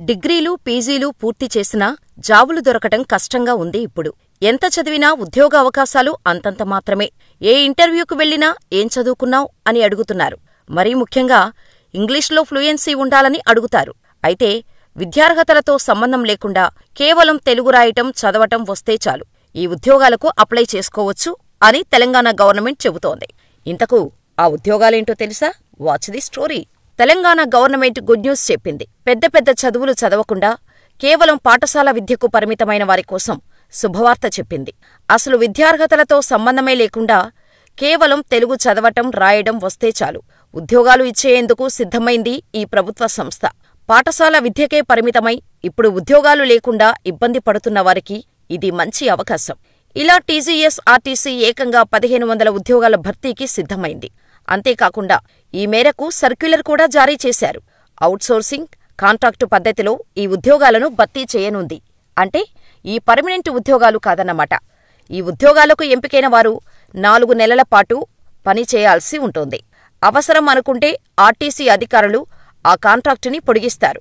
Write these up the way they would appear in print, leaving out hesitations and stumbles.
డిగ్రీలు, పీజీలు పూర్తి చేసినా జాబులు దొరకటం కష్టంగా ఉంది ఇప్పుడు. ఎంత చదివినా ఉద్యోగ అవకాశాలు అంతంత మాత్రమే. ఏ ఇంటర్వ్యూకు వెళ్ళినా ఏం చదువుకున్నావ్ అని అడుగుతున్నారు. మరీ ముఖ్యంగా ఇంగ్లీష్లో ఫ్లూయెన్సీ ఉండాలని అడుగుతారు. అయితే విద్యార్హతలతో సంబంధం లేకుండా కేవలం తెలుగు రాయటం, చదవటం వస్తే చాలు ఈ ఉద్యోగాలకు అప్లై చేసుకోవచ్చు అని తెలంగాణ గవర్నమెంట్ చెబుతోంది. ఇంతకు ఆ ఉద్యోగాలేంటో తెలుసా? Watch the story. Telangana government good news చెప్పింది. పెద్ద పెద్ద చదువులు చదవకుండా కేవలం పాఠశాల విద్యకు పరిమితమైన వారి కోసం శుభవార్త చెప్పింది. అసలు విద్యార్హతలతో సంబంధమే లేకుండా కేవలం తెలుగు చదవటం, రాయడం వస్తే చాలు ఉద్యోగాలు ఇచ్చేందుకు సిద్ధమైంది ఈ ప్రభుత్వ సంస్థ. పాఠశాల విద్యకే పరిమితమై ఇప్పుడు ఉద్యోగాలు లేకుండా ఇబ్బంది పడుతున్న వారికి ఇది మంచి అవకాశం. ఇలా టీజీఎస్ ఆర్టీసీ ఏకంగా 1500 ఉద్యోగాల భర్తీకి సిద్ధమైంది. అంతేకాకుండా ఈ మేరకు సర్క్యులర్ కూడా జారీ చేశారు. ఔట్సోర్సింగ్, కాంట్రాక్టు పద్ధతిలో ఈ ఉద్యోగాలను భర్తీ చేయనుంది. అంటే ఈ పర్మనెంట్ ఉద్యోగాలు కాదన్నమాట. ఈ ఉద్యోగాలకు ఎంపికైన వారు 4 నెలల పాటు పని చేయాల్సి ఉంటుంది. అవసరం అనుకుంటే ఆర్టీసీ అధికారులు ఆ కాంట్రాక్టుని పొడిగిస్తారు.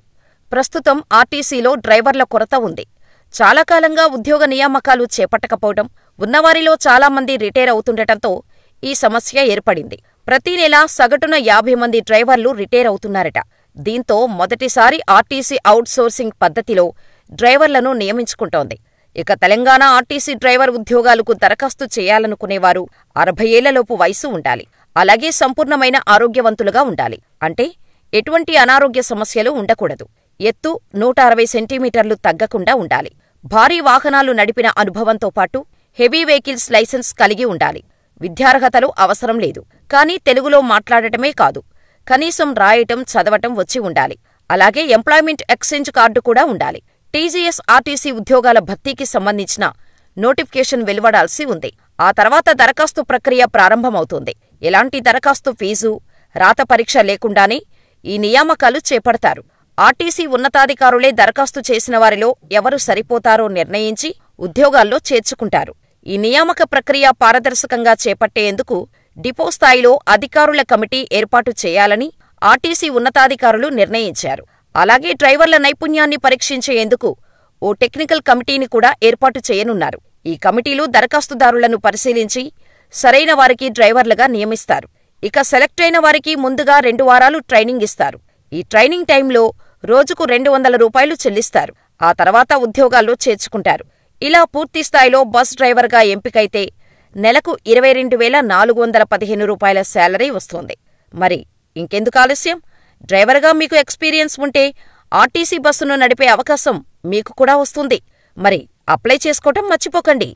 ప్రస్తుతం ఆర్టీసీలో డ్రైవర్ల కొరత ఉంది. చాలా కాలంగా ఉద్యోగ నియామకాలు చేపట్టకపోవడం, ఉన్నవారిలో చాలామంది రిటైర్ అవుతుండటంతో ఈ సమస్య ఏర్పడింది. ప్రతి నెలా సగటున 50 మంది డ్రైవర్లు రిటైర్ అవుతున్నారట. దీంతో మొదటిసారి ఆర్టీసీ ఔట్సోర్సింగ్ పద్ధతిలో డ్రైవర్లను నియమించుకుంటోంది. ఇక తెలంగాణ ఆర్టీసీ డ్రైవర్ ఉద్యోగాలకు దరఖాస్తు చేయాలనుకునేవారు 60 ఏళ్లలోపు వయసు ఉండాలి. అలాగే సంపూర్ణమైన ఆరోగ్యవంతులుగా ఉండాలి. అంటే ఎటువంటి అనారోగ్య సమస్యలు ఉండకూడదు. ఎత్తు 160 సెంటీమీటర్లు తగ్గకుండా ఉండాలి. భారీ వాహనాలు నడిపిన అనుభవంతో పాటు హెవీ వెహికల్స్ లైసెన్స్ కలిగి ఉండాలి. విద్యార్హతలు అవసరం లేదు. కానీ తెలుగులో మాట్లాడటమే కాదు, కనీసం రాయటం, చదవటం వచ్చి ఉండాలి. అలాగే ఎంప్లాయ్మెంట్ ఎక్స్చేంజ్ కార్డు కూడా ఉండాలి. టీజీఎస్ ఆర్టీసీ ఉద్యోగాల భర్తీకి సంబంధించిన నోటిఫికేషన్ వెలువడాల్సి ఉంది. ఆ తర్వాత దరఖాస్తు ప్రక్రియ ప్రారంభమవుతుంది. ఎలాంటి దరఖాస్తు ఫీజు, రాత పరీక్ష లేకుండానే ఈ నియామకాలు చేపడతారు. ఆర్టీసీ ఉన్నతాధికారులే దరఖాస్తు చేసిన వారిలో ఎవరు సరిపోతారో నిర్ణయించి ఉద్యోగాల్లో చేర్చుకుంటారు. ఈ నియామక ప్రక్రియ పారదర్శకంగా చేపట్టేందుకు డిపో స్థాయిలో అధికారుల కమిటీ ఏర్పాటు చేయాలని ఆర్టీసీ ఉన్నతాధికారులు నిర్ణయించారు. అలాగే డ్రైవర్ల నైపుణ్యాన్ని పరీక్షించేందుకు ఓ టెక్నికల్ కమిటీని కూడా ఏర్పాటు చేయనున్నారు. ఈ కమిటీలు దరఖాస్తుదారులను పరిశీలించి సరైన వారికి డ్రైవర్లుగా నియమిస్తారు. ఇక సెలెక్ట్ అయిన వారికి ముందుగా 2 వారాలు ట్రైనింగ్ ఇస్తారు. ఈ ట్రైనింగ్ టైంలో రోజుకు 200 రూపాయలు చెల్లిస్తారు. ఆ తర్వాత ఉద్యోగాల్లో చేర్చుకుంటారు. ఇలా పూర్తిస్థాయిలో బస్ డ్రైవర్గా ఎంపికైతే నెలకు 22,415 రూపాయల శాలరీ వస్తుంది. మరి ఇంకెందుకు ఆలస్యం? డ్రైవర్గా మీకు ఎక్స్పీరియన్స్ ఉంటే ఆర్టీసీ బస్సును నడిపే అవకాశం మీకు కూడా వస్తుంది. మరి అప్లై చేసుకోవటం మర్చిపోకండి.